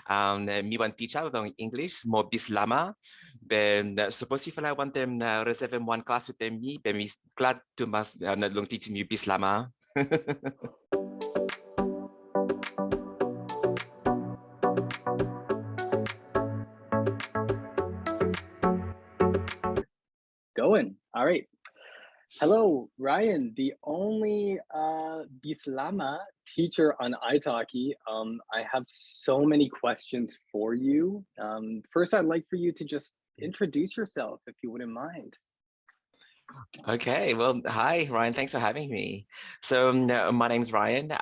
Mi wan teacher ng English mo Bislama. Ben suppose if I want them reserve one class with them me, ben mi glad to mas na long teach mi Bislama. Going. All right. Hello, Ryan, the only Bislama teacher on iTalki. I have so many questions for you. First, I'd like for you to just introduce yourself, if you wouldn't mind. Okay, well, hi, Ryan. Thanks for having me. So, my name's Ryan.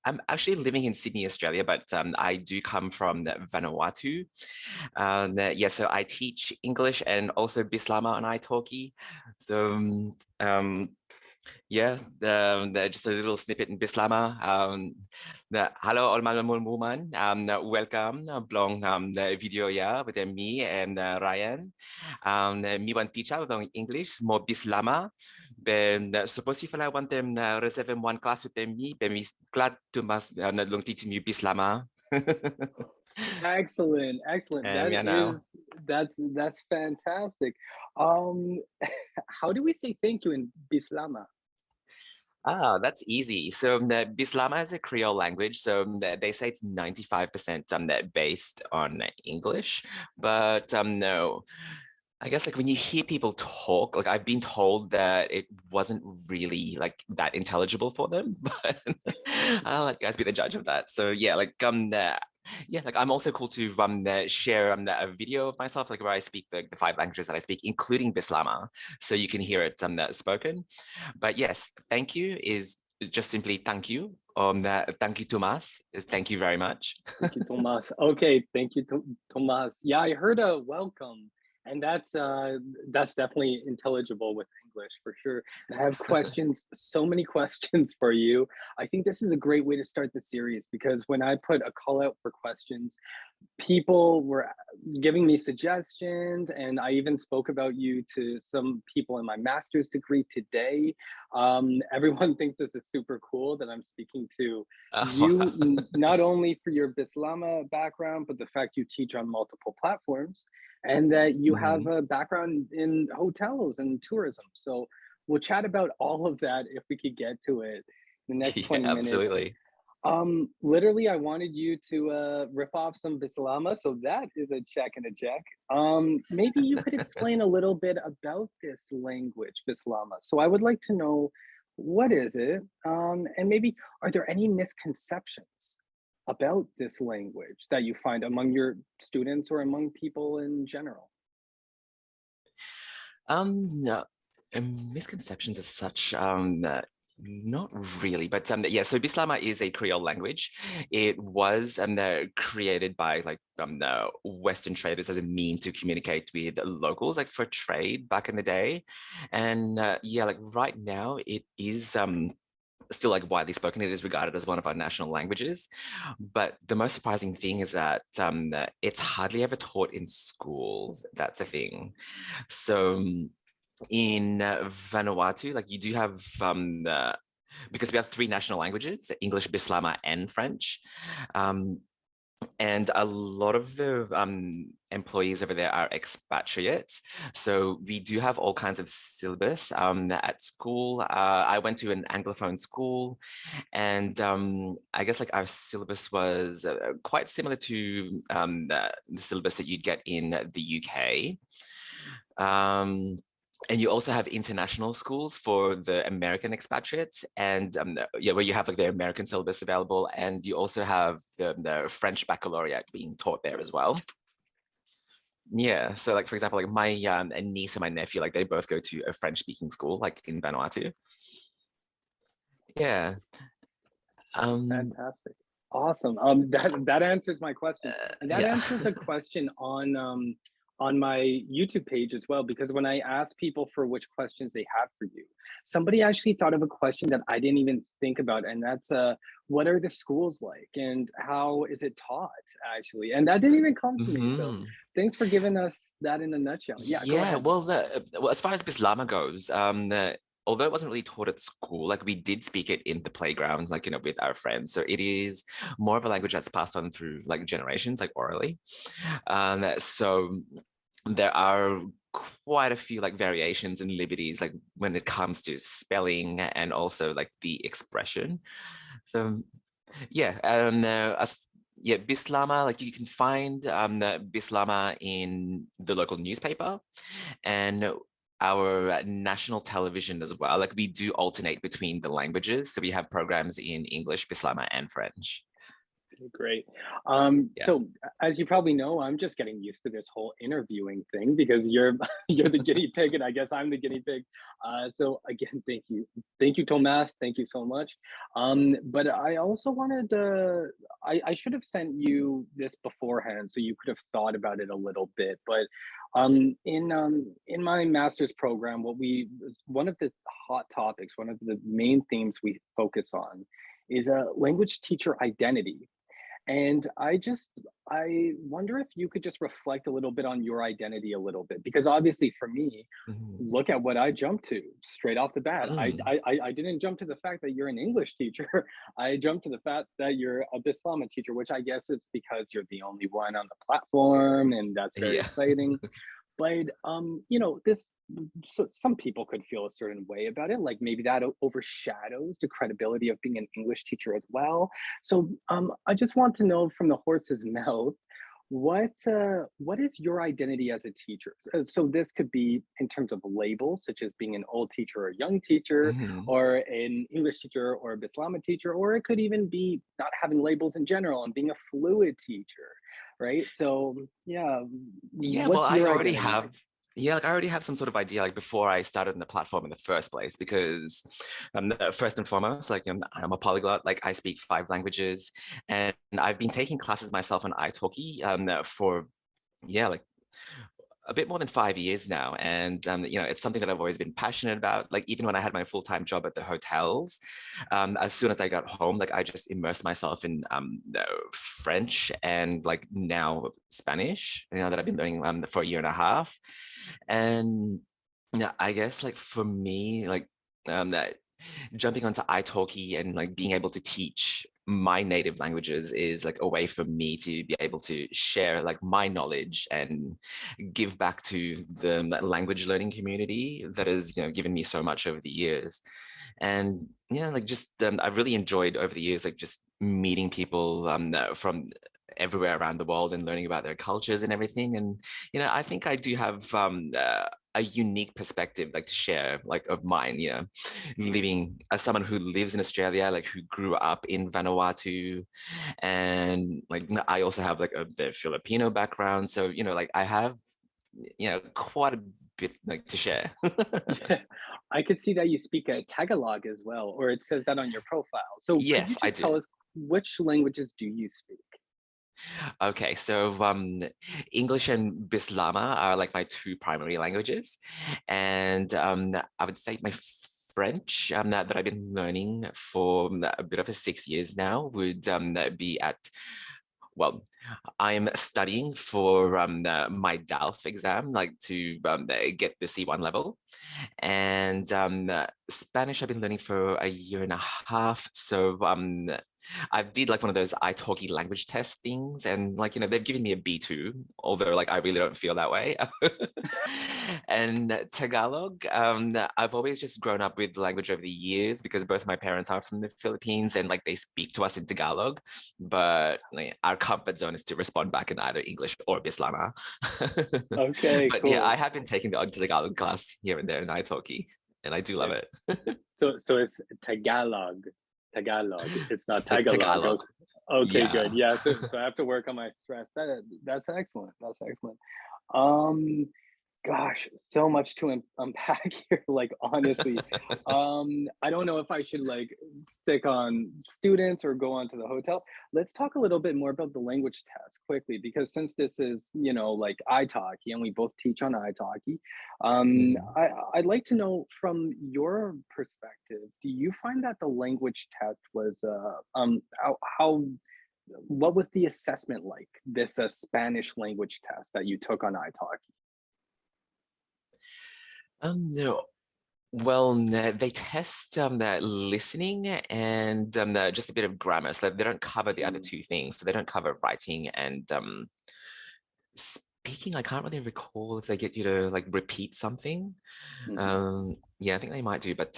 I'm actually living in Sydney, Australia, but I do come from Vanuatu. Yeah, so I teach English and also Bislama on iTalki. So, yeah, just a little snippet in Bislama. Hello, all my woman. Welcome, blong the video yeah with me and Ryan. Me one teacher ng English mo Bislama. Ben suppose if I want them reserve one class with them me, ben mi glad to mas long teach me Bislama. Excellent, excellent. Yeah, now. That's fantastic. How do we say thank you in Bislama? Ah, that's easy. So Bislama is a Creole language. So they say it's 95% based on English, but no. I guess like when you hear people talk, like I've been told that it wasn't really like that intelligible for them, but I'll let you guys be the judge of that. So yeah, like yeah, like I'm also cool to share a video of myself, like where I speak the 5 languages that I speak, including Bislama, so you can hear it spoken. But yes, thank you is just simply thank you. Thank you, Tomas. Thank you very much. Thank you, Tomas. Okay, thank you, Tomas. Yeah, I heard a welcome, and that's definitely intelligible with English for sure. And I have questions, so many questions for you. I think this is a great way to start the series because when I put a call out for questions, people were giving me suggestions, and I even spoke about you to some people in my master's degree today. Everyone thinks this is super cool that I'm speaking to you, not only for your Bislama background, but the fact you teach on multiple platforms and that you have a background in hotels and tourism. So we'll chat about all of that if we could get to it in the next 20 Yeah, minutes. absolutely. Literally, I wanted you to riff off some Bislama, so that is a check and a check. Maybe you could explain a little bit about this language, Bislama. So I would like to know what is it, and maybe are there any misconceptions about this language that you find among your students or among people in general? No, misconceptions as such, not really, but yeah. So Bislama is a Creole language. It was created by like the Western traders as a means to communicate with locals, like for trade back in the day. And yeah, like right now, it is still like widely spoken. It is regarded as one of our national languages. But the most surprising thing is that it's hardly ever taught in schools. That's a thing. So in Vanuatu, like you do have because we have 3 national languages: English, Bislama, and French. And a lot of the employees over there are expatriates. So we do have all kinds of syllabus at school. I went to an Anglophone school, and I guess like our syllabus was quite similar to the syllabus that you'd get in the UK. And you also have international schools for the American expatriates, and yeah, where you have like the American syllabus available, and you also have the French baccalaureate being taught there as well. Yeah, so like for example, like my niece and my nephew, like they both go to a French-speaking school, like in Vanuatu. Yeah. Fantastic. Awesome. That answers my question. And that Yeah. answers a question on my YouTube page as well, because when I asked people for which questions they had for you, somebody actually thought of a question that I didn't even think about, and that's what are the schools like and how is it taught actually? And that didn't even come to me. So thanks for giving us that in a nutshell. Yeah, go Yeah, ahead. well, well, as far as Bislama goes, although it wasn't really taught at school, like we did speak it in the playground, like, with our friends. So it is more of a language that's passed on through like generations, like orally. So there are quite a few like variations and liberties, like when it comes to spelling and also like the expression. So yeah, yeah, Bislama, like you can find the Bislama in the local newspaper and our national television as well. Like we do alternate between the languages. So we have programs in English, Bislama, and French. Great. Yeah. So as you probably know, I'm just getting used to this whole interviewing thing because you're you're the guinea pig and I guess I'm the guinea pig. So again, thank you, Tomas. Thank you so much. But I also wanted to. I should have sent you this beforehand so you could have thought about it a little bit. But in my master's program, one of the hot topics, one of the main themes we focus on is a language teacher identity. And I wonder if you could just reflect a little bit on your identity a little bit, because obviously for me, Mhm. look at what I jumped to straight off the bat. Mm. I didn't jump to the fact that you're an English teacher. I jumped to the fact that you're a Bislama teacher, which I guess it's because you're the only one on the platform, and that's very Yeah. exciting. But this so some people could feel a certain way about it, like maybe that overshadows the credibility of being an English teacher as well. So I just want to know from the horse's mouth, what is your identity as a teacher? So this could be in terms of labels, such as being an old teacher or a young teacher, Mhm. or an English teacher or a Bislama teacher, or it could even be not having labels in general and being a fluid teacher, right? So yeah, Yeah, well, what's your identity like? like I already have some sort of idea like before I started in the platform in the first place, because first and foremost, like I'm a polyglot, like I speak 5 languages, and I've been taking classes myself on iTalki for yeah, like a bit more than 5 years now. And, it's something that I've always been passionate about. Like, even when I had my full-time job at the hotels, as soon as I got home, like, I just immersed myself in French and, like, now Spanish, that I've been learning for a year and a half. And, yeah, I guess, like, for me, like, that jumping onto iTalki and like being able to teach my native languages is like a way for me to be able to share like my knowledge and give back to the language learning community that has given me so much over the years. And like just I've really enjoyed over the years like just meeting people from everywhere around the world and learning about their cultures and everything. And I think I do have a unique perspective like to share like of mine, living as someone who lives in Australia, like who grew up in Vanuatu, and like I also have like the Filipino background. So, like I have, quite a bit like to share. Yeah, I could see that you speak a Tagalog as well, or it says that on your profile. So could you Yes, I just tell do. us which languages do you speak? Okay, so English and Bislama are like my 2 primary languages, and I would say my French that I've been learning for a bit over 6 years now would be at, well, I'm studying for my DALF exam, like to get the C1 level. And Spanish I've been learning for a year and a half. So I did like one of those iTalki language test things, and like they've given me a B2, although like I really don't feel that way. And Tagalog, I've always just grown up with the language over the years because both my parents are from the Philippines and like they speak to us in Tagalog, but like, our comfort zone is to respond back in either English or Bislama. Okay, But yeah, I cool. have been taking the odd Tagalog class here and there in iTalki, and I do love It's it. so it's Tagalog. Tagalog. It's not It's Tagalog. Tagalog. Okay. Okay, good. Yeah. Yeah, so I have to work on my stress. That's excellent. That's excellent. Um Gosh, so much to unpack here. Like honestly, I don't know if I should like stick on students or go on to the hotel. Let's talk a little bit more about the language test quickly, because since this is like iTalki and we both teach on iTalki, Mhm. I'd like to know from your perspective. Do you find that the language test was how what was the assessment like? This Spanish language test that you took on iTalki? No. Well, they test that listening and just a bit of grammar. So they don't cover the other Mm, two things. So they don't cover writing and speaking. I can't really recall if they get you to like repeat something. mhm. Yeah, I think they might do, but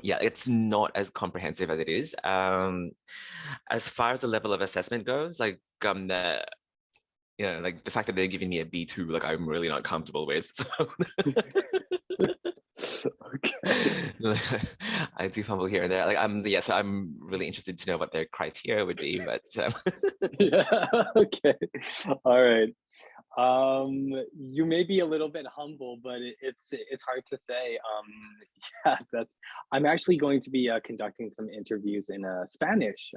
yeah, it's not as comprehensive as it is. As far as the level of assessment goes, like like the fact that they're giving me a B2, like I'm really not comfortable with. So Okay. I do fumble here and there. Like yeah, so I'm really interested to know what their criteria would be, but Yeah. Okay. All right. You may be a little bit humble, but it's hard to say. Yeah, that's. I'm actually going to be conducting some interviews in Spanish.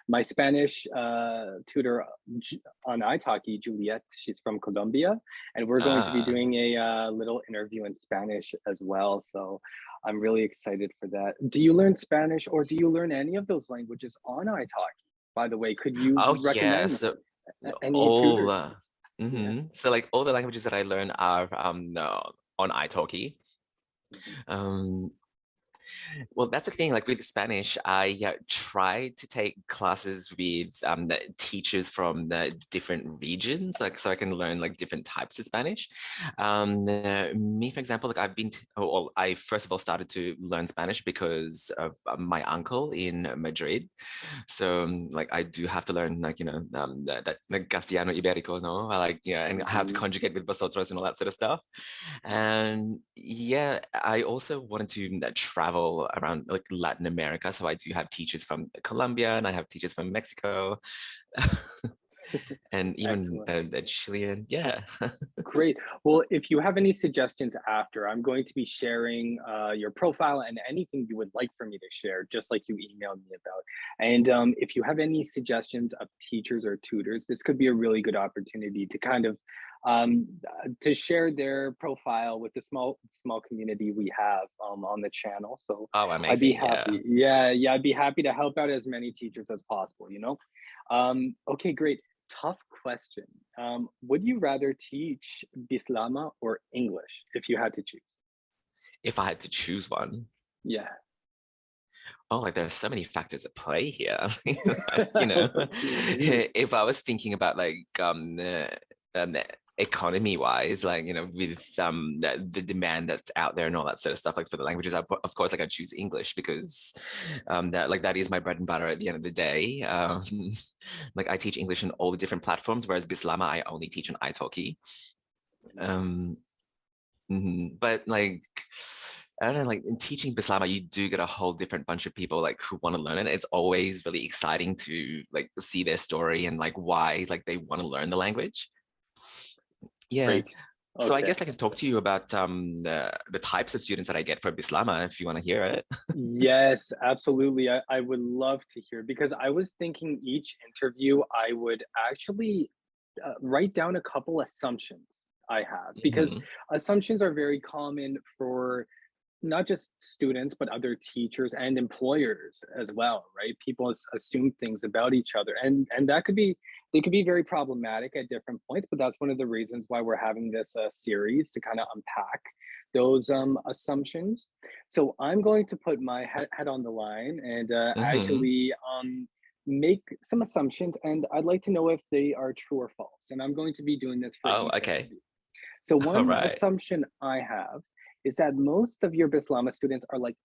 My Spanish tutor on iTalki, Juliet, she's from Colombia, and we're going to be ah. doing a little interview in Spanish as well. So I'm really excited for that. Do you learn Spanish, or do you learn any of those languages on iTalki? By the way, could you Oh yeah, recommend so any all tutors? Yeah. so like all the languages that I learn are no, on iTalki. Mhm. Um, Well, that's the thing. Like with Spanish, I tried to take classes with the teachers from the different regions, like so I can learn like different types of Spanish. Me, for example, like well, I first of all started to learn Spanish because of my uncle in Madrid. So like I do have to learn like that like Castellano Ibérico, no, I like yeah, and I have to Mhm. conjugate with vosotros and all that sort of stuff. And yeah, I also wanted to travel around like Latin America. So I do have teachers from Colombia and I have teachers from Mexico and even Excellent. a Chilean. Yeah. Great. Well, if you have any suggestions after, I'm going to be sharing your profile and anything you would like for me to share, just like you emailed me about. And if you have any suggestions of teachers or tutors, this could be a really good opportunity to kind of to share their profile with the small community we have on the channel. So Oh, I'd be amazing. Yeah. happy. Yeah, I'd be happy to help out as many teachers as possible. Okay, great. Tough question. Would you rather teach Bislama or English if you had to choose? If I had to choose one, Yeah. oh, like there are so many factors at play here. You know, Mhm, if I was thinking about like economy wise, like with the demand that's out there and all that sort of stuff, like for the languages, of course like I choose English because that is my bread and butter at the end of the day. Like I teach English on all the different platforms, whereas Bislama I only teach on iTalki. mhm. Um, but like I don't know, like in teaching Bislama, you do get a whole different bunch of people like who want to learn it. It's always really exciting to like see their story and like why like they want to learn the language. Yeah. Great. So I Okay. guess I can talk to you about the types of students that I get for Bislama if you want to hear it. Yes, absolutely. I would love to hear because I was thinking each interview I would actually write down a couple assumptions I have because Mhm. assumptions are very common for not just students but other teachers and employers as well, right? People assume things about each other, and that could be, they could be very problematic at different points, but that's one of the reasons why we're having this series to kind of unpack those assumptions. So I'm going to put my head on the line and Mhm. actually make some assumptions, and I'd like to know if they are true or false, and I'm going to be doing this for Oh, each okay. interview. So All one right. assumption I have is that most of your Bislama students are like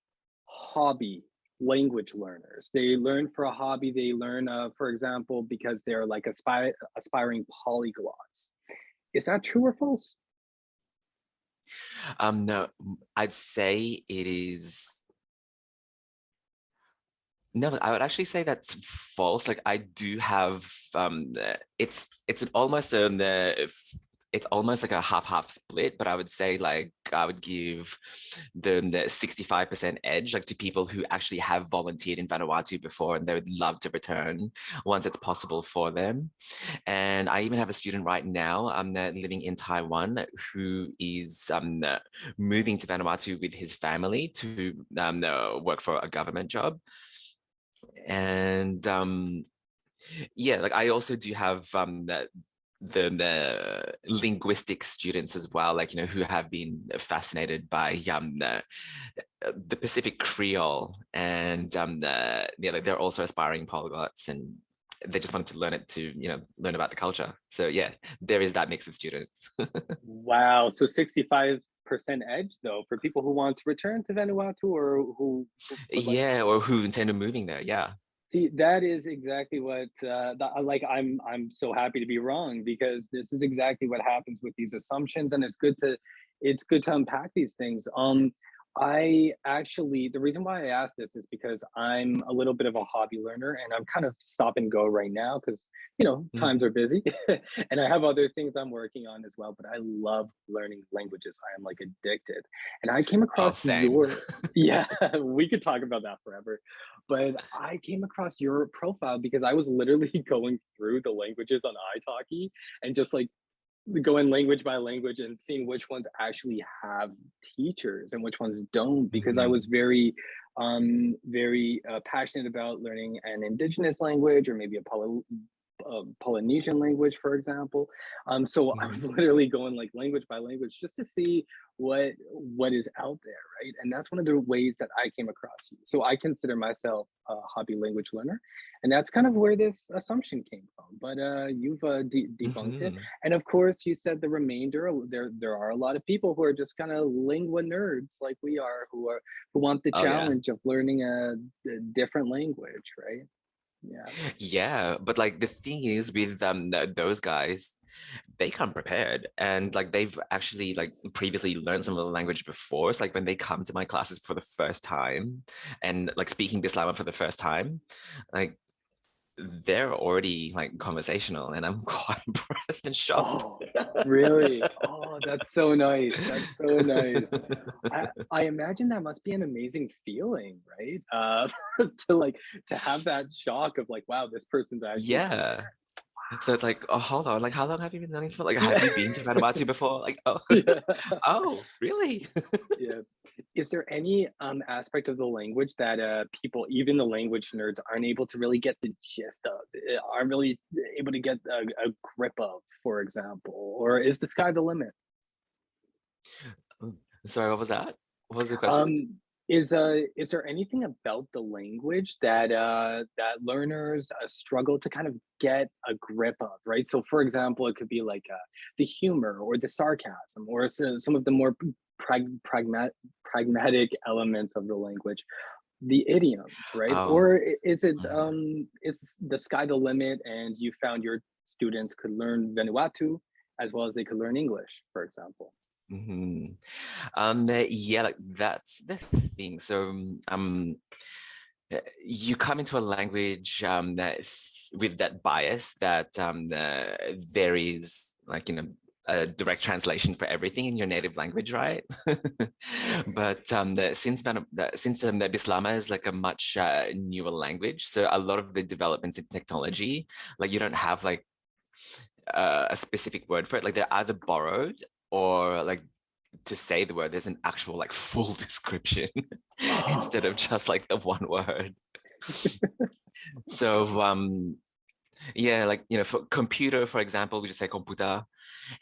hobby language learners. They learn for a hobby. They learn, for example, because they're like aspiring polyglots. Is that true or false? No, I'd say it is. No, I would actually say that's false. Like I do have it's an almost it's almost like a half-half split, but I would say like I would give the 65% edge like to people who actually have volunteered in Vanuatu before and they would love to return once it's possible for them. And I even have a student right now living in Taiwan who is moving to Vanuatu with his family to work for a government job. And yeah, like I also do have that. the linguistic students as well, like, who have been fascinated by the Pacific Creole, and like they're also aspiring polyglots, and they just wanted to learn it to, learn about the culture. So yeah, there is that mix of students. Wow. So 65% edge though for people who want to return to Vanuatu or who would like Yeah, or who intend on moving there. Yeah. see, that is exactly what like I'm so happy to be wrong because this is exactly what happens with these assumptions, and it's good to unpack these things. I actually the reason why I asked this is because I'm a little bit of a hobby learner and I'm kind of stop and go right now because times Mhm. are busy and I have other things I'm working on as well, but I love learning languages. I am like addicted. And I came Oh, across same. your yeah, we could talk about that forever. But I came across your profile because I was literally going through the languages on iTalki and just like going language by language and seeing which ones actually have teachers and which ones don't because I was Mhm. very passionate about learning an indigenous language or maybe a Polynesian language, for example. So I was Mhm. literally going like language by language just to see what is out there, right? And that's one of the ways that I came across you. So I consider myself a hobby language learner, and that's kind of where this assumption came from. But you've debunked it, Mhm. and of course, you said the remainder. There are a lot of people who are just kind of lingua nerds like we are, who want the Oh yeah. challenge of learning a different language, right? Yeah. Yeah, but like the thing is with those guys, they come prepared, and like they've actually like previously learned some of the language before. It's like when they come to my classes for the first time and like speaking Bislama for the first time, like they're already like conversational, and I'm quite impressed and shocked. Oh, really? Oh, that's so nice. That's so nice. I imagine that must be an amazing feeling, right? To like to have that shock of like, wow, this person's actually Yeah. prepared. So it's like, oh, hold on, like how long have you been learning for? Like, have Yeah. you been to Vanuatu before? Like, oh, Yeah. oh, really? Yeah. Is there any aspect of the language that people, even the language nerds, aren't able to really get the gist of, aren't really able to get a grip of, for example? Or is the sky the limit? Mm. Sorry, what was that? What was the question? Um, is there anything about the language that that learners struggle to kind of get a grip of, right? So, for example, it could be like the humor or the sarcasm or some of the more pragmatic elements of the language, the idioms, right? Oh, Or is it mhm. is the sky the limit, and you found your students could learn Vanuatu as well as they could learn English, for example? Mhm. Yeah, like that's the thing. So, you come into a language that's with that bias that there is like, a direct translation for everything in your native language, right? But since the Bislama is like a much newer language, so a lot of the developments in technology, like you don't have like a specific word for it. Like they're either borrowed, or like to say the word, there's an actual like full description instead of Oh. just like the one word. So yeah, like, for computer, for example, we just say computer.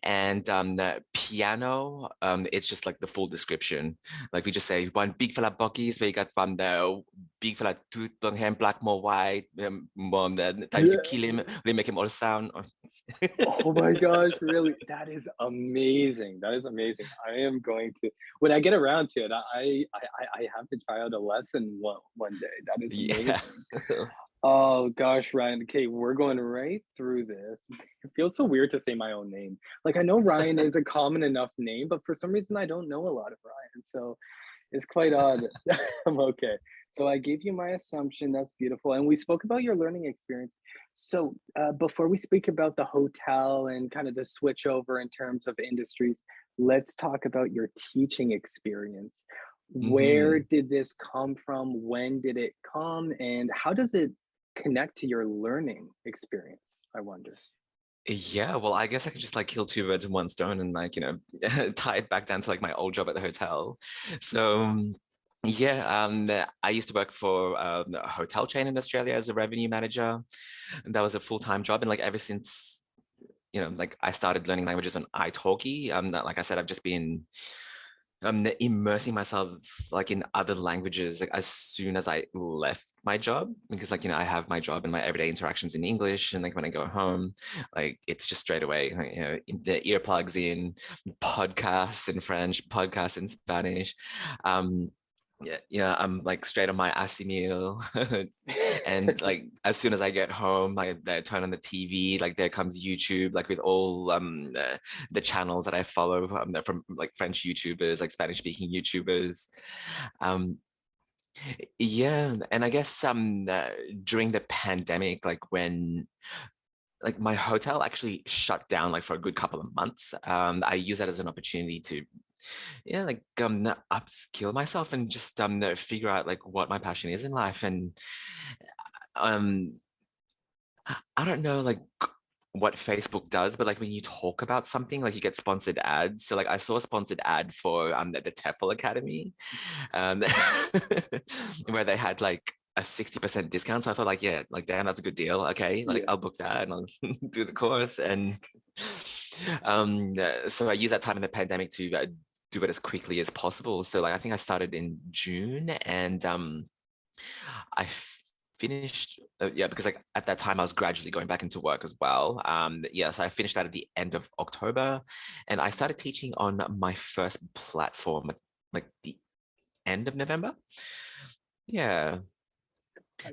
And the piano, it's just like the full description. Like we just say one big fella buckies where you got from the big fella tooth long hand black more white, the time you kill him, they make him all sound. Oh my gosh, really? That is amazing. That is amazing. I am going to when I get around to it, I have to try out a lesson one day. That is Yeah. amazing. Oh gosh, Ryan. Okay, we're going right through this. It feels so weird to say my own name. Like I know Ryan is a common enough name, but for some reason I don't know a lot of Ryan. So it's quite odd. I'm okay. So I gave you my assumption. That's beautiful. And we spoke about your learning experience. So before we speak about the hotel and kind of the switch over in terms of industries, let's talk about your teaching experience. Where Mhm. did this come from? When did it come? And how does it connect to your learning experience? I wonder. Yeah, well, I guess I could just like kill two birds in one stone and like, tie it back down to like my old job at the hotel. So, yeah, I used to work for a hotel chain in Australia as a revenue manager, and that was a full-time job. And like ever since, like I started learning languages on iTalki. Like I said, I've just been immersing myself like in other languages like as soon as I left my job, because like I have my job and my everyday interactions in English, and like when I go home, like it's just straight away like, the earplugs in, podcasts in French, podcasts in Spanish. I'm like straight on my meal. And like as soon as I get home, I turn on the TV, like there comes YouTube, like with all the channels that I follow from like French YouTubers, like Spanish speaking YouTubers. Um, yeah, and I guess during the pandemic, like when like my hotel actually shut down like for a good couple of months, I use that as an opportunity to like upskill myself and just figure out like what my passion is in life. And um I don't know like what Facebook does, but like when you talk about something, like you get sponsored ads. So like I saw a sponsored ad for the TEFL Academy, um where they had like a 60% discount. So I thought like, yeah, like damn, that's a good deal. Okay, like Yeah, I'll book that and I'll do the course. And so I use that time in the pandemic to do it as quickly as possible. So like I think I started in June, and I finished yeah, because like at that time I was gradually going back into work as well. Yeah, so I finished that at the end of October, and I started teaching on my first platform at like the end of November. Yeah,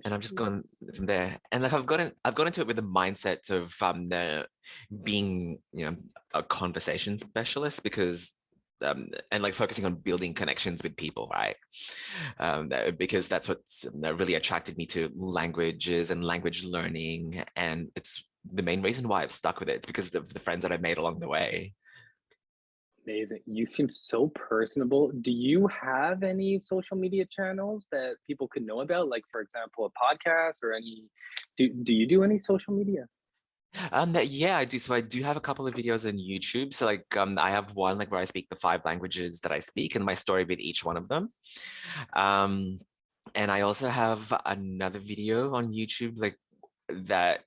and I'm just going from there. And like I've got into it with the mindset of being a conversation specialist, because and like focusing on building connections with people, right? Because that's what's really attracted me to languages and language learning, and it's the main reason why I've stuck with it. It's because of the friends that I've made along the way. amazing. You seem so personable. Do you have any social media channels that people could know about? Like, for example, a podcast or any, do you do any social media? Yeah, I do. So I do have a couple of videos on YouTube. So like I have one like where I speak the 5 languages that I speak and my story with each one of them. Um, and I also have another video on YouTube like that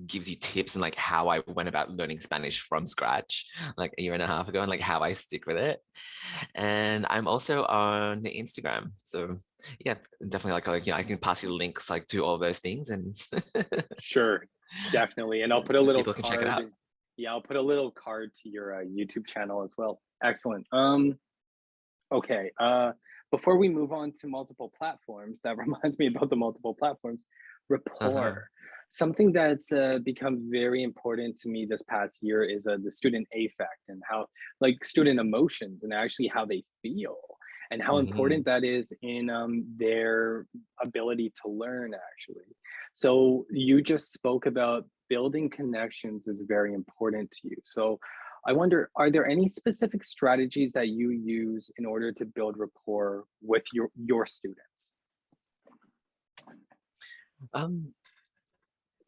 gives you tips and like how I went about learning Spanish from scratch like a year and a half ago, and like how I stick with it. And I'm also on Instagram. So yeah, definitely like I can pass you the links like to all those things, and Sure, definitely. And I'll put a so little people can check it card. out. Yeah, I'll put a little card to your YouTube channel as well. Excellent. Okay. Before we move on to multiple platforms, that reminds me about the multiple platforms. Uh-huh. Rapport. Something that's become very important to me this past year is the student affect, and how, like, student emotions and actually how they feel, and how important Mhm. that is in their ability to learn, actually. So you just spoke about building connections is very important to you. So I wonder, are there any specific strategies that you use in order to build rapport with your students? Um,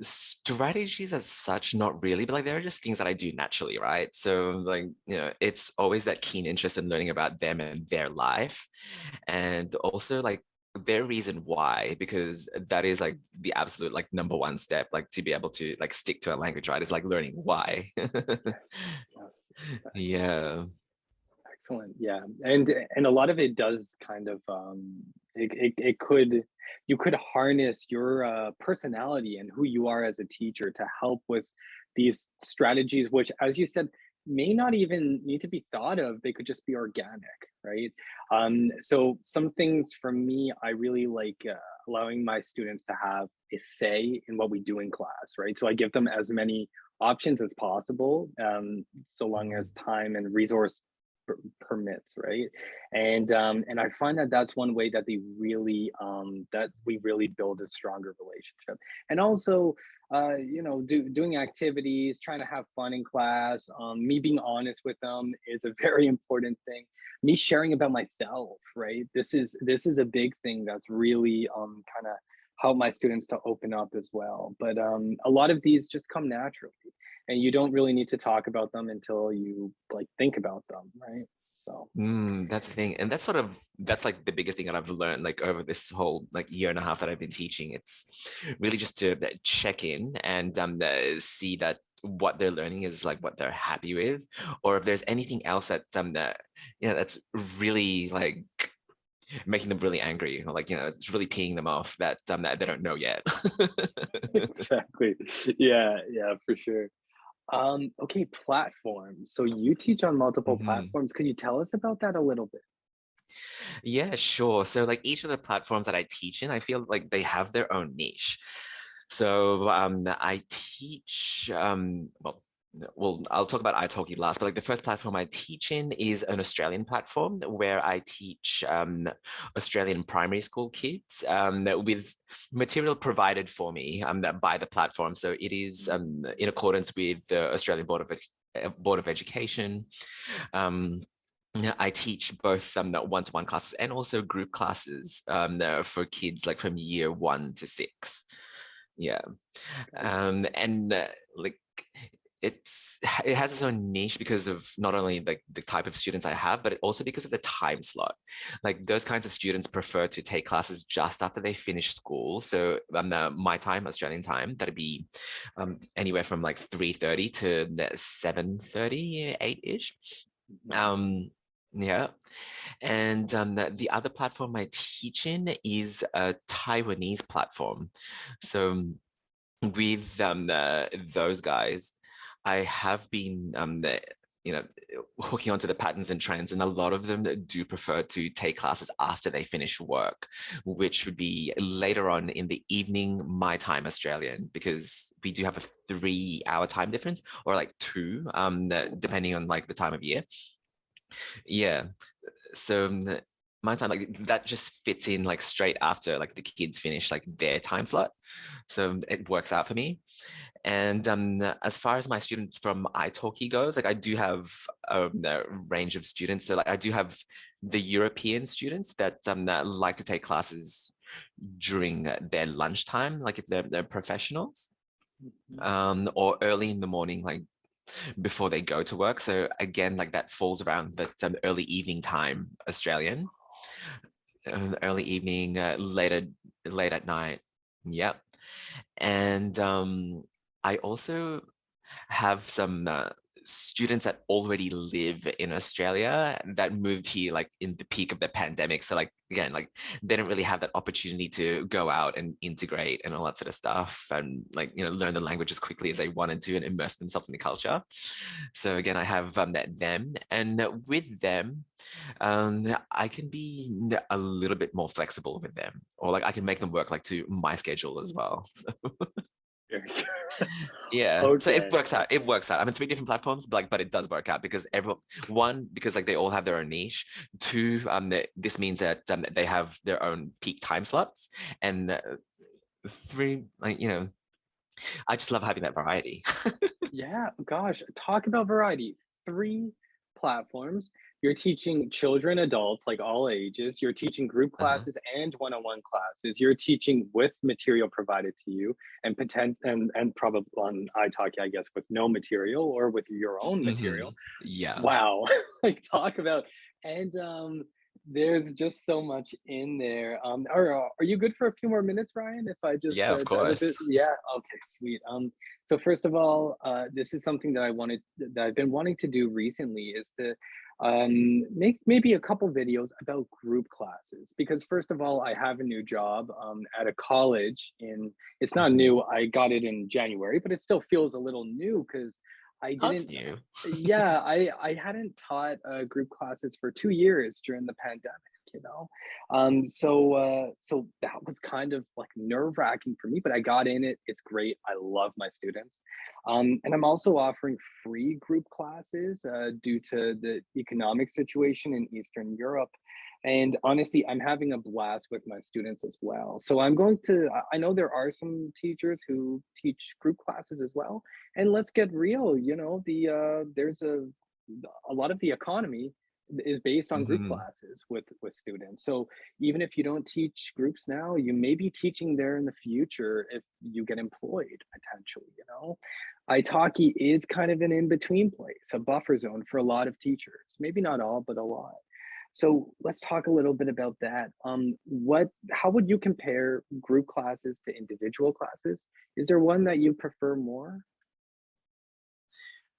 Strategies as such, not really, but like there are just things that I do naturally, right? So like, it's always that keen interest in learning about them and their life, and also like their reason why, because that is like the absolute like number one step, like to be able to like stick to a language, right? Is like learning why. Yes, yes, Yeah. excellent. Yeah, and a lot of it does kind of it could, you could harness your personality and who you are as a teacher to help with these strategies, which, as you said, may not even need to be thought of. They could just be organic, right? So some things for me, I really like allowing my students to have a say in what we do in class, right? So I give them as many options as possible, so long Mm. as time and resource permits, right? And I find that that's one way that they really that we really build a stronger relationship. And also, doing activities, trying to have fun in class, me being honest with them is a very important thing. Me sharing about myself, right? This is a big thing that's really kind of help my students to open up as well. But a lot of these just come naturally, and you don't really need to talk about them until you like think about them, right? So That's the thing. And that's like the biggest thing that I've learned like over this whole like year and a half that I've been teaching. It's really just to check in and see that what they're learning is like what they're happy with, or if there's anything else that that that's really like making them really angry, or like it's really peeing them off that they don't know yet. Exactly. Yeah, yeah, for sure. Okay, platforms. So you teach on multiple Mhm. platforms. Could you tell us about that a little bit? Yeah, sure. So like each of the platforms that I teach in, I feel like they have their own niche. So I teach well, I'll talk about iTalki last, but like the first platform I teach in is an Australian platform where I teach Australian primary school kids with material provided for me by the platform. So it is in accordance with the Australian Board of Education. Um, yeah, I teach both one-to-one classes and also group classes for kids like from year 1 to 6. Yeah. And like it has its own niche because of not only like the type of students I have, but also because of the time slot. Like those kinds of students prefer to take classes just after they finish school. So my time, Australian time, that'd be anywhere from like 3:30 to 7:30, 8-ish. Mhm. Um, yeah. And the other platform I teach in is a Taiwanese platform. So with those guys, I have been you know hooking onto the patterns and trends, and a lot of them do prefer to take classes after they finish work, which would be later on in the evening, my time Australian, because we do have a 3-hour time difference, or like two, depending on like the time of year. Yeah, so my time like that just fits in like straight after like the kids finish like their time slot, so it works out for me. And as far as my students from iTalki goes, like I do have a range of students. So like I do have the European students that like to take classes during their lunchtime, like if they're professionals, Mhm. or early in the morning, like before they go to work. So again, like that falls around the early evening time Australian, early evening, late at night. Yep. And I also have some students that already live in Australia that moved here like in the peak of the pandemic. So like again, like they didn't really have that opportunity to go out and integrate and all that sort of stuff, and like learn the language as quickly as they wanted to and immerse themselves in the culture. So again, I have them, and with them, I can be a little bit more flexible with them, or like I can make them work like to my schedule as well. Very good. Yeah, so it Okay, works out. It okay. works out. I'm in 3 different platforms, but it does work out because everyone, one, because like they all have their own niche. Two, this means that they have their own peak time slots, and three, like I just love having that variety. Yeah, gosh, talk about variety. Three platforms. You're teaching children, adults, like all ages. You're teaching group Uh-huh. classes and one-on-one classes. You're teaching with material provided to you, and and probably on iTalki, I guess, with no material or with your own material. Yeah, Wow. Like talk about and there's just so much in there. Are you good for a few more minutes, Ryan? If I just yeah, of dive a bit, course. yeah, okay, sweet. So first of all, this is something that I've been wanting to do recently is to make maybe a couple videos about group classes because first of all, I have a new job at a college in it's not Mhm. new. I got it in January, but it still feels a little new because I Oh, it's didn't new. yeah, I hadn't taught group classes for 2 years during the pandemic, you know. So that was kind of like nerve wracking for me, but I got in it. It's great. I love my students, and I'm also offering free group classes due to the economic situation in Eastern Europe. And honestly, I'm having a blast with my students as well. So I'm going to. I know there are some teachers who teach group classes as well, and let's get real, there's a lot of the economy is based on group Mhm. classes with students. So even if you don't teach groups now, you may be teaching there in the future if you get employed potentially. Italki is kind of an in-between place, a buffer zone for a lot of teachers, maybe not all, but a lot. So let's talk a little bit about that. How would you compare group classes to individual classes? Is there one that you prefer more?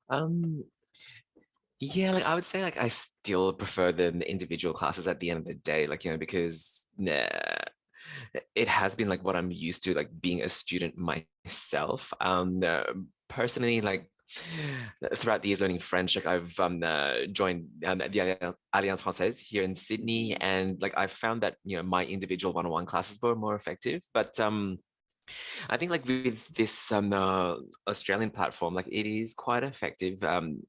Um, yeah, like I would say like I still prefer the individual classes at the end of the day, like, because it has been like what I'm used to, like being a student myself. Personally, like throughout the years learning French, like I've joined the Alliance Française here in Sydney, and like I've found that my individual one-on-one classes were more effective. But I think like with this Australian platform, like it is quite effective, and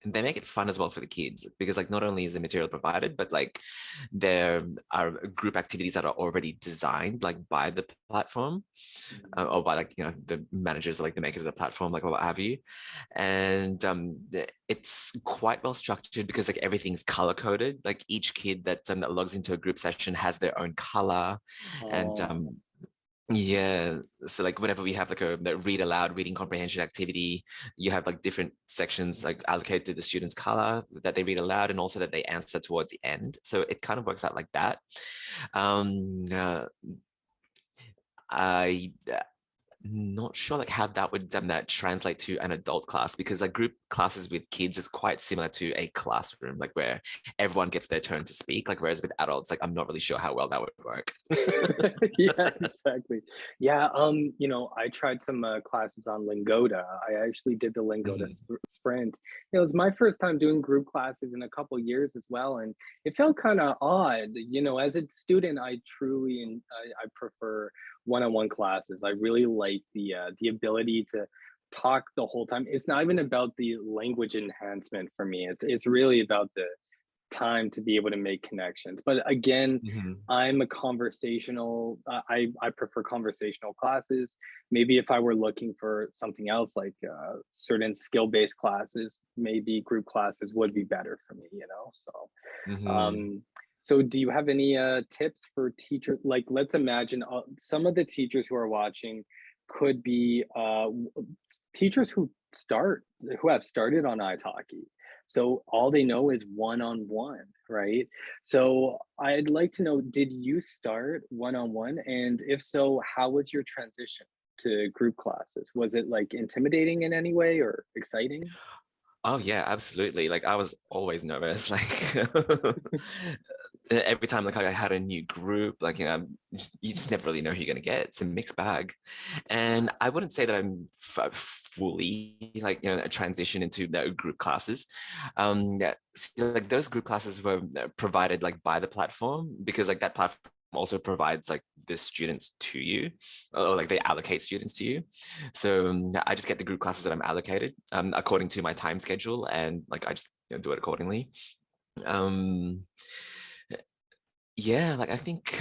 they make it fun as well for the kids because like not only is the material provided, but like there are group activities that are already designed like by the platform, or by like the managers or like the makers of the platform, like what have you. And it's quite well structured because like everything's color coded. Like each kid that logs into a group session has their own color, and Oh, yeah, so like whenever we have like a read aloud reading comprehension activity, you have like different sections like allocated to the student's color that they read aloud and also that they answer towards the end. So it kind of works out like that. Um, uh, I not sure like how that would that translate to an adult class, because like group classes with kids is quite similar to a classroom, like where everyone gets their turn to speak. Like whereas with adults, like I'm not really sure how well that would work. yeah, exactly. Yeah, I tried some classes on Lingoda. I actually did the Lingoda Mhm. sprint. It was my first time doing group classes in a couple years as well, and it felt kind of odd. As a student, I truly and I prefer one-on-one classes. I really like the ability to talk the whole time. It's not even about the language enhancement for me. It's really about the time to be able to make connections. But again, Mhm. I'm a conversational. I prefer conversational classes. Maybe if I were looking for something else, like certain skill based classes, maybe group classes would be better for me. Mhm. Um, so do you have any tips for teachers? Like, let's imagine some of the teachers who are watching could be teachers who have started on iTalki, so all they know is one on one, right? So I'd like to know, did you start one on one? And if so, how was your transition to group classes? Was it like intimidating in any way or exciting? Oh yeah, absolutely. Like I was always nervous. Like every time like I had a new group, like you just never really know who you're gonna get. It's a mixed bag, and I wouldn't say that I'm fully like a transition into the group classes. Yeah, like those group classes were provided like by the platform, because like that platform also provides like the students to you, or like they allocate students to you. So I just get the group classes that I'm allocated according to my time schedule, and like I just do it accordingly. Um, yeah, like I think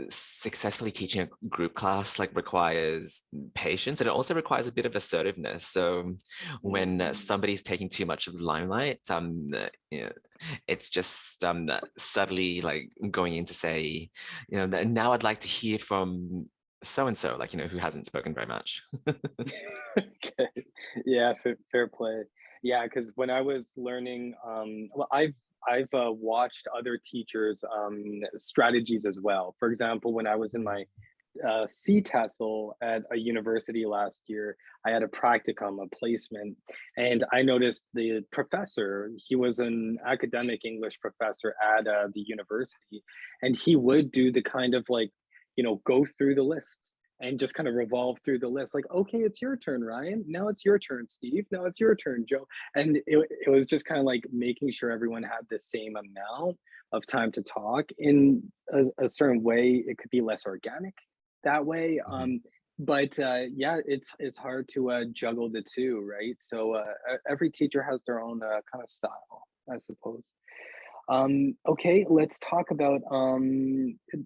successfully teaching a group class like requires patience, and it also requires a bit of assertiveness. So when Mm. somebody's taking too much of the limelight, it's just subtly like going in to say, now I'd like to hear from so and so, like who hasn't spoken very much. Okay. Yeah, fair play. Yeah, because when I was learning, well, I've watched other teachers' strategies as well. For example, when I was in my C TESOL at a university last year, I had a practicum, a placement, and I noticed the professor. He was an academic English professor at the university, and he would do the kind of like, go through the list and just kind of revolve through the list. Like, okay, it's your turn, Ryan. Now it's your turn, Steve. Now it's your turn, Joe. And it was just kind of like making sure everyone had the same amount of time to talk in a certain way. It could be less organic that way. Mhm. But yeah, it's hard to juggle the two, right? So every teacher has their own kind of style, I suppose. Okay, let's talk about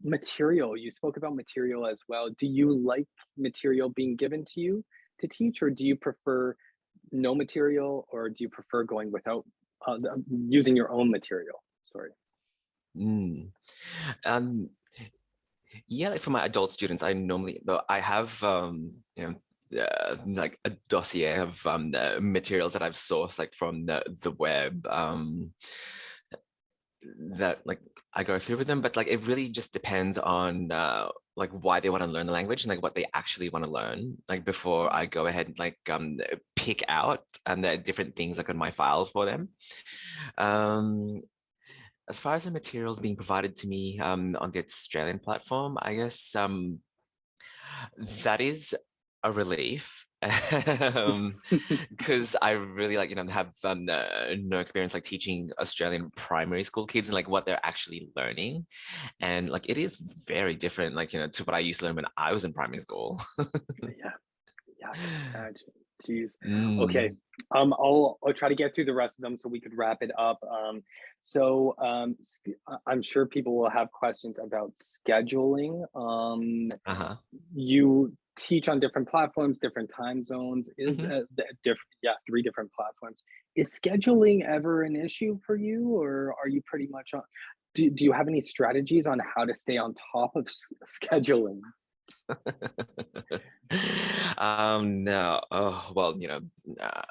material. You spoke about material as well. Do you like material being given to you to teach, or do you prefer no material, or do you prefer going without using your own material? Sorry. Mm. Um, yeah, like for my adult students, I normally though I have like a dossier of materials that I've sourced like from the web. that like I go through with them, but like it really just depends on like why they want to learn the language and like what they actually want to learn, like before I go ahead and like pick out and the different things like on my files for them. Um, as far as the materials being provided to me on the Australian platform, I guess that is a relief. Because I really like, have no experience like teaching Australian primary school kids and like what they're actually learning. And like it is very different, like, to what I used to learn when I was in primary school. Yeah, yeah, I can imagine. Jeez. Okay. Mm, I'll try to get through the rest of them so we could wrap it up. I'm sure people will have questions about scheduling. uh-huh. You teach on different platforms, different time zones. Is Mhm. different? Yeah, three different platforms. Is scheduling ever an issue for you, or are you pretty much on? Do you have any strategies on how to stay on top of scheduling? No. Oh, well, uh,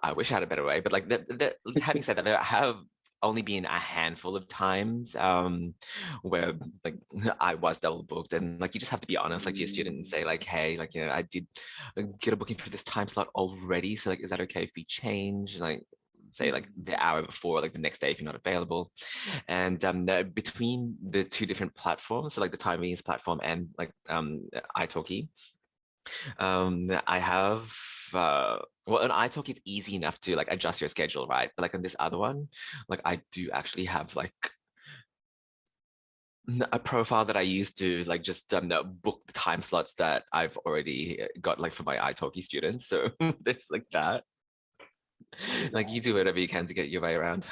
I wish I had a better way, but like having said that, there have only been a handful of times where like I was double booked, and like you just have to be honest like to your student and Mm, say like, hey, like, I did get a booking for this time slot already, so like is that okay if we change, like say like mm. the hour before, like the next day if you're not available. And between the two different platforms, so like the Time platform and like iTalki, I have well, on iTalk it's easy enough to like adjust your schedule, right? But like on this other one, like I do actually have like a profile that I use to like just book the time slots that I've already got like for my iTalki students. So there's like that. Like you Wow. do whatever you can to get your way around.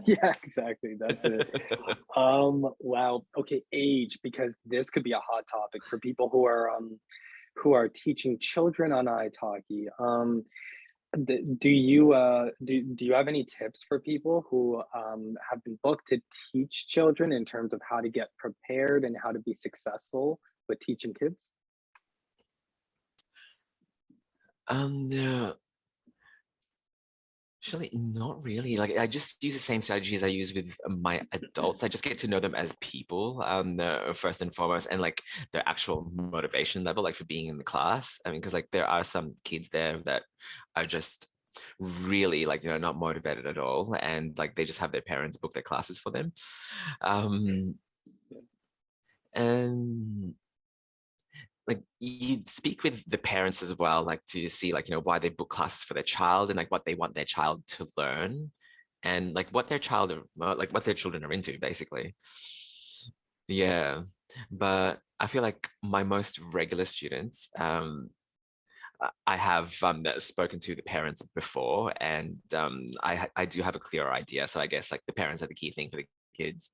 Yeah, exactly. That's it. Wow. Okay, age, because this could be a hot topic for people who are teaching children on italki. Do you have any tips for people who have been booked to teach children in terms of how to get prepared and how to be successful with teaching kids? No, actually, not really. Like I just use the same strategy as I use with my adults. I just get to know them as people, first and foremost, and like their actual motivation level, like for being in the class. I mean, because like there are some kids there that are just really like, not motivated at all, and like they just have their parents book their classes for them. Um, and like you speak with the parents as well, like to see like, why they book classes for their child and like what they want their child to learn and like what their child are like what their children are into basically. Yeah, but I feel like my most regular students, I have spoken to the parents before, and I do have a clearer idea, so I guess like the parents are the key thing for the kids.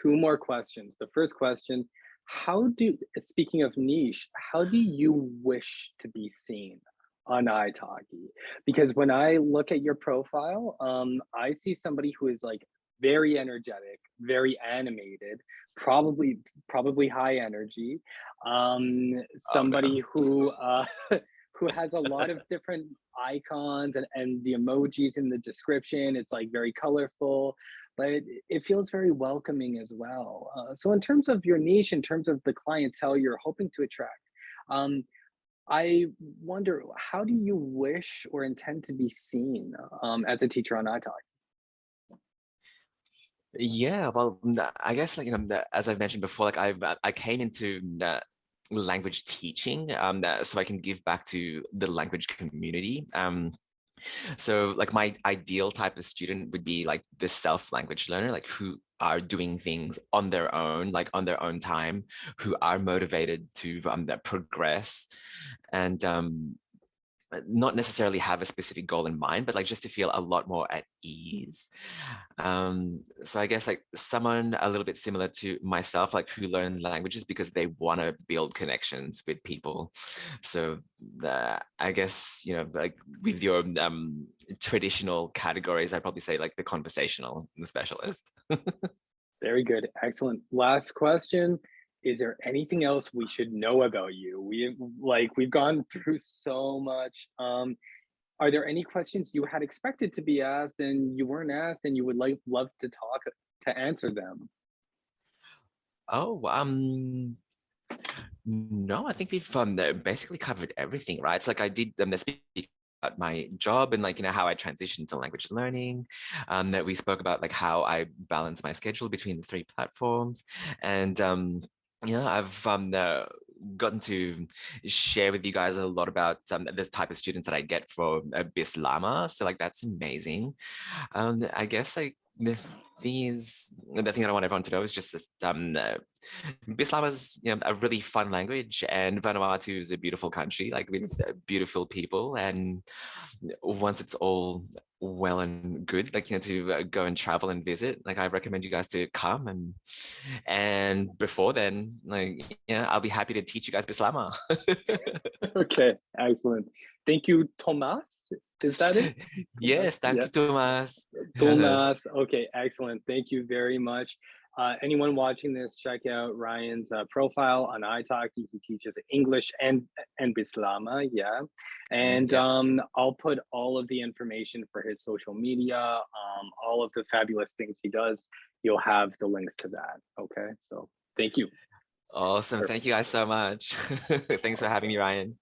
Two more questions. The first question, speaking of niche, how do you wish to be seen on italki? Because when I look at your profile, I see somebody who is like very energetic, very animated, probably high energy. Oh no. Somebody who who has a lot of different icons and the emojis in the description. It's like very colorful, but it feels very welcoming as well. So, in terms of your niche, in terms of the clientele you're hoping to attract, um, I wonder, how do you wish or intend to be seen as a teacher on iTalk? Yeah, well, I guess like, as I've mentioned before, like I came into language teaching, so I can give back to the language community. So like my ideal type of student would be like the self-language learner, like who are doing things on their own, like on their own time, who are motivated to that progress, and not necessarily have a specific goal in mind, but like just to feel a lot more at ease. So I guess like someone a little bit similar to myself, like who learn languages because they want to build connections with people. So I guess, like with your traditional categories, I'd probably say like the conversational specialist. Very good, excellent. Last question. Is there anything else we should know about you? We've gone through so much. Are there any questions you had expected to be asked and you weren't asked and you would like love to talk to answer them? Oh, no, I think we've basically covered everything, right? It's like I did speak about my job and like, how I transitioned to language learning. That we spoke about like how I balance my schedule between the three platforms. And I've gotten to share with you guys a lot about the type of students that I get for Bislama. So like that's amazing. I guess like the thing that I want everyone to know is just this Bislama is a really fun language, and Vanuatu is a beautiful country, like with beautiful people. And once it's all well and good, like to go and travel and visit, like I recommend you guys to come. And before then, like I'll be happy to teach you guys Bislama. Okay, excellent. Thank you, Tomas. Is that it? Tomas? Yes, thank Yeah. you, Thomas. Tomas. Okay, excellent. Thank you very much. Anyone watching this, check out Ryan's profile on iTalki. He teaches English and Bislama, yeah. And Yeah. I'll put all of the information for his social media, all of the fabulous things he does. You'll have the links to that. Okay, so thank you. Awesome. Thank Perfect. you guys so much. Thanks for having Okay. me, Ryan.